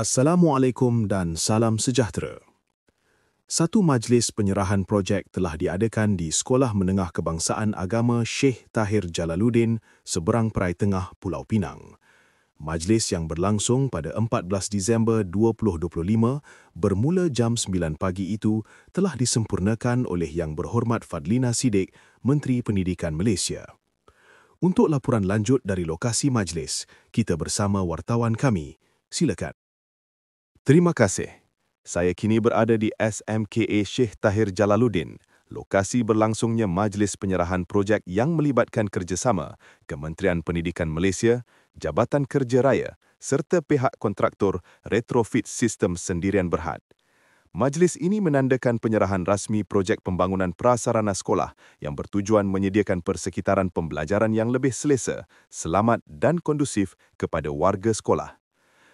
Assalamualaikum dan salam sejahtera. Satu majlis penyerahan projek telah diadakan di Sekolah Menengah Kebangsaan Agama Sheikh Tahir Jalaluddin, seberang Perai Tengah, Pulau Pinang. Majlis yang berlangsung pada 14 Disember 2025 bermula jam 9 pagi itu telah disempurnakan oleh Yang Berhormat Fadlina Siddiq, Menteri Pendidikan Malaysia. Untuk laporan lanjut dari lokasi majlis, kita bersama wartawan kami. Silakan. Terima kasih. Saya kini berada di SMKA Sheikh Tahir Jalaluddin, lokasi berlangsungnya majlis penyerahan projek yang melibatkan kerjasama Kementerian Pendidikan Malaysia, Jabatan Kerja Raya serta pihak kontraktor retrofit sistem sendirian berhad. Majlis ini menandakan penyerahan rasmi projek pembangunan prasarana sekolah yang bertujuan menyediakan persekitaran pembelajaran yang lebih selesa, selamat dan kondusif kepada warga sekolah.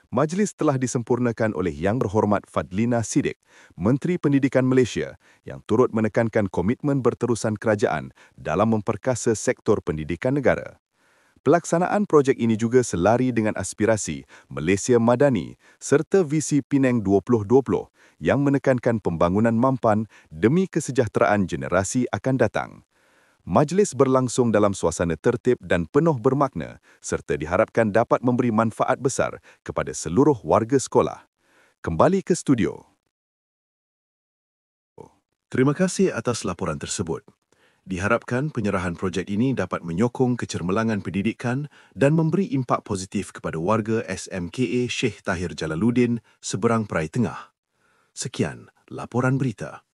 Majlis telah disempurnakan oleh Yang Berhormat Fadlina Siddiq, Menteri Pendidikan Malaysia, yang turut menekankan komitmen berterusan kerajaan dalam memperkasa sektor pendidikan negara. Pelaksanaan projek ini juga selari dengan aspirasi Malaysia Madani serta visi Penang 2020 yang menekankan pembangunan mampan demi kesejahteraan generasi akan datang. Majlis berlangsung dalam suasana tertib dan penuh bermakna serta diharapkan dapat memberi manfaat besar kepada seluruh warga sekolah. Kembali ke studio. Terima kasih atas laporan tersebut. Diharapkan penyerahan projek ini dapat menyokong kecermelangan pendidikan dan memberi impak positif kepada warga SMKA Sheikh Tahir Jalaluddin, seberang Perai Tengah. Sekian laporan berita.